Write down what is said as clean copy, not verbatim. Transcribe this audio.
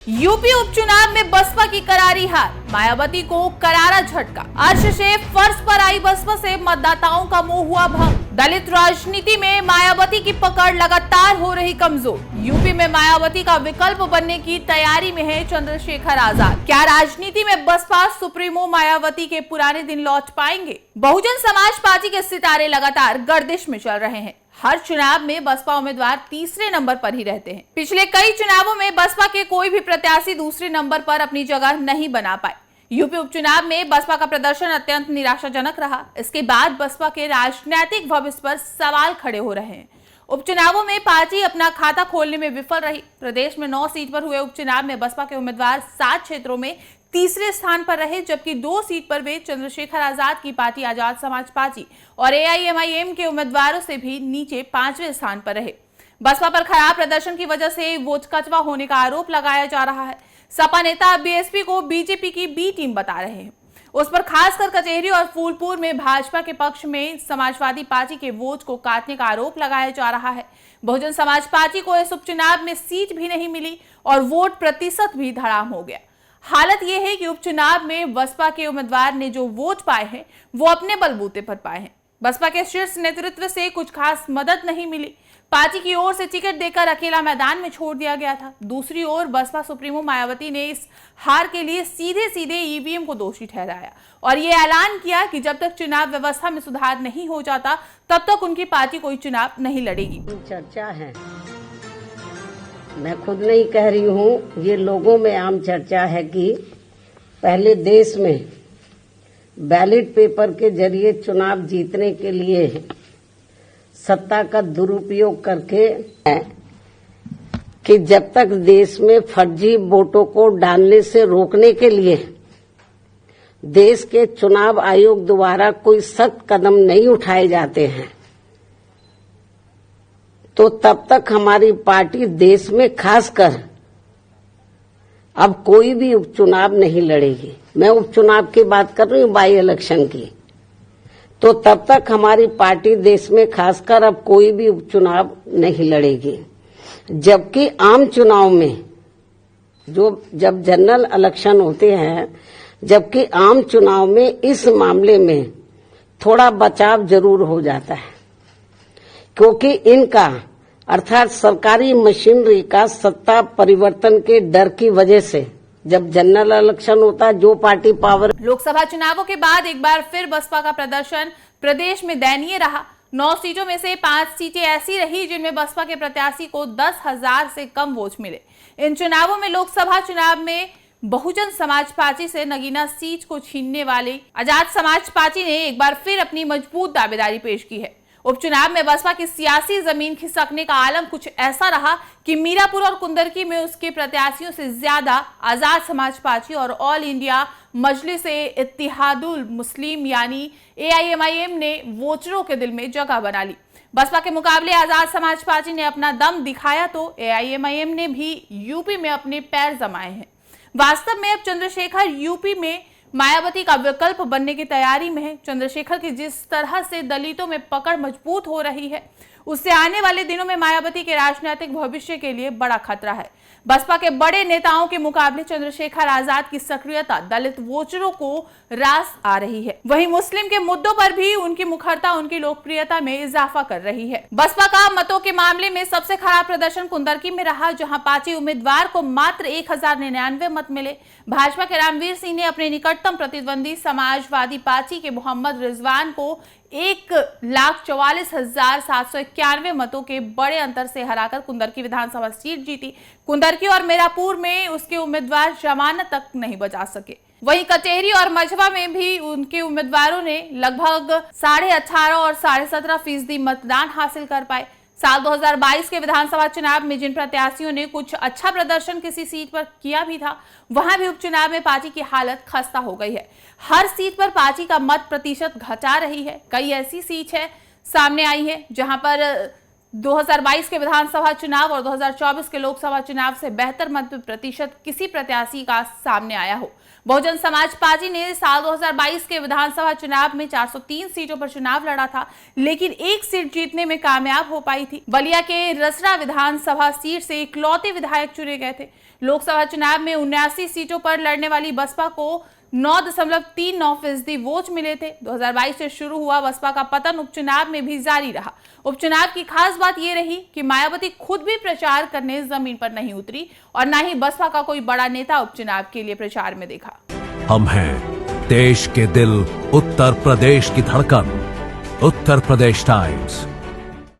UP उपचुनाव में बसपा की करारी हार, मायावती को करारा झटका। अर्श से फर्श पर आई बसपा से मतदाताओं का मोह हुआ भंग। दलित राजनीति में मायावती की पकड़ लगातार हो रही कमजोर। यूपी में मायावती का विकल्प बनने की तैयारी में है चंद्रशेखर आजाद। क्या राजनीति में बसपा सुप्रीमो मायावती के पुराने दिन लौट पाएंगे? बहुजन समाज पार्टी के सितारे लगातार गर्दिश में चल रहे हैं। हर चुनाव में बसपा उम्मीदवार तीसरे नंबर पर ही रहते हैं। पिछले कई चुनावों में बसपा के कोई भी प्रत्याशी दूसरे नंबर पर अपनी जगह नहीं बना पाए। यूपी उपचुनाव में बसपा का प्रदर्शन अत्यंत निराशाजनक रहा। इसके बाद बसपा के राजनीतिक भविष्य पर सवाल खड़े हो रहे हैं। उपचुनावों में पार्टी अपना खाता खोलने में विफल रही। प्रदेश में 9 सीट पर हुए उपचुनाव में बसपा के उम्मीदवार 7 क्षेत्रों में तीसरे स्थान पर रहे, जबकि 2 सीट पर वे चंद्रशेखर आजाद की पार्टी आजाद समाज पार्टी और एआईएमआईएम के उम्मीदवारों से भी नीचे 5वें स्थान पर रहे। बसपा पर खराब प्रदर्शन की वजह से वोट कचवा होने का आरोप लगाया जा रहा है। सपा नेता बीएसपी को बीजेपी की बी टीम बता रहे हैं। उस पर खासकर कचहरी और फूलपुर में भाजपा के पक्ष में समाजवादी पार्टी के वोट को काटने का आरोप लगाया जा रहा है। बहुजन समाज पार्टी को इस उपचुनाव में सीट भी नहीं मिली और वोट प्रतिशत भी धड़ाम हो गया। हालत यह है कि उपचुनाव में बसपा के उम्मीदवार ने जो वोट पाए हैं वो अपने बलबूते पर पाए हैं। बसपा के शीर्ष नेतृत्व से कुछ खास मदद नहीं मिली। पार्टी की ओर से टिकट देकर अकेला मैदान में छोड़ दिया गया था। दूसरी ओर बसपा सुप्रीमो मायावती ने इस हार के लिए सीधे सीधे ईवीएम को दोषी ठहराया और ये ऐलान किया कि जब तक चुनाव व्यवस्था में सुधार नहीं हो जाता तब तक उनकी पार्टी कोई चुनाव नहीं लड़ेगी। चर्चा है, मैं खुद नहीं कह रही हूँ, ये लोगों में आम चर्चा है कि पहले देश में बैलेट पेपर के जरिए चुनाव जीतने के लिए सत्ता का दुरुपयोग करके कि जब तक देश में फर्जी वोटों को डालने से रोकने के लिए देश के चुनाव आयोग द्वारा कोई सख्त कदम नहीं उठाए जाते हैं तो तब तक हमारी पार्टी देश में खासकर अब कोई भी उपचुनाव नहीं लड़ेगी। मैं उपचुनाव की बात कर रही हूँ, बाई इलेक्शन की। तो तब तक हमारी पार्टी देश में खासकर अब कोई भी उपचुनाव नहीं लड़ेगी। जबकि आम चुनाव में जब जनरल इलेक्शन होते हैं, जबकि आम चुनाव में इस मामले में थोड़ा बचाव जरूर हो जाता है, क्योंकि इनका अर्थात सरकारी मशीनरी का सत्ता परिवर्तन के डर की वजह से जब जनरल इलेक्शन होता है, जो पार्टी पावर। लोकसभा चुनावों के बाद एक बार फिर बसपा का प्रदर्शन प्रदेश में दयनीय रहा। 9 सीटों में से 5 सीटें ऐसी रही जिनमें बसपा के प्रत्याशी को 10,000 से कम वोट मिले। इन चुनावों में लोकसभा चुनाव में बहुजन समाज पार्टी से नगीना सीट को छीनने वाली आजाद समाज पार्टी ने एक बार फिर अपनी मजबूत दावेदारी पेश की है। उपचुनाव में बसपा की सियासी जमीन खिसकने का आलम कुछ ऐसा रहा कि मीरापुर और कुंदरकी में उसके प्रत्याशियों से ज्यादा आजाद समाज पार्टी और ऑल इंडिया मजलिस-ए-इत्तेहादुल मुस्लिम यानी एआईएमआईएम ने वोटरों के दिल में जगह बना ली। बसपा के मुकाबले आजाद समाज पार्टी ने अपना दम दिखाया तो एआईएमआईएम ने भी यूपी में अपने पैर जमाए हैं। वास्तव में अब चंद्रशेखर यूपी में मायावती का विकल्प बनने की तैयारी में है। चंद्रशेखर की जिस तरह से दलितों में पकड़ मजबूत हो रही है, उससे आने वाले दिनों में मायावती के राजनीतिक भविष्य के लिए बड़ा खतरा है। बसपा के बड़े नेताओं के मुकाबले चंद्रशेखर आजाद की सक्रियता दलित वोटरों को रास आ रही है। वहीं मुस्लिम के मुद्दों पर भी उनकी मुखरता उनकी लोकप्रियता में इजाफा कर रही है। बसपा का मतों के मामले में सबसे खराब प्रदर्शन कुंदरकी में रहा, जहां पार्टी उम्मीदवार को मात्र 1099 मत मिले। भाजपा के रामवीर सिंह ने अपने निकटतम प्रतिद्वंदी समाजवादी पार्टी के मोहम्मद रिजवान को 1,44,791 मतों के बड़े अंतर से हराकर कुंदरकी विधानसभा सीट जीती। कुंदरकी और मीरापुर में उसके उम्मीदवार जमानत तक नहीं बचा सके। वहीं कचहरी और मझवा में भी उनके उम्मीदवारों ने लगभग 18.5 और 17.5% मतदान हासिल कर पाए। साल 2022 के विधानसभा चुनाव में जिन प्रत्याशियों ने कुछ अच्छा प्रदर्शन किसी सीट पर किया भी था, वहां भी उपचुनाव में पार्टी की हालत खस्ता हो गई है। हर सीट पर पार्टी का मत प्रतिशत घटा रही है। कई ऐसी सीट है सामने आई है जहां पर 2022 के विधानसभा चुनाव और 2024 के लोकसभा चुनाव से बेहतर मत प्रतिशत किसी प्रत्याशी का सामने आया हो। बहुजन समाज पार्टी ने साल 2022 के विधानसभा चुनाव में 403 सीटों पर चुनाव लड़ा था, लेकिन एक सीट जीतने में कामयाब हो पाई थी। बलिया के रसड़ा विधानसभा सीट से इकलौते विधायक चुने गए थे। लोकसभा चुनाव में 79 सीटों पर लड़ने वाली बसपा को 9.39% वोट मिले थे। 2022 से शुरू हुआ बसपा का पतन उपचुनाव में भी जारी रहा। उपचुनाव की खास बात यह रही कि मायावती खुद भी प्रचार करने जमीन पर नहीं उतरी और न ही बसपा का कोई बड़ा नेता उपचुनाव के लिए प्रचार में देखा। हम हैं देश के दिल, उत्तर प्रदेश की धड़कन, उत्तर प्रदेश टाइम्स।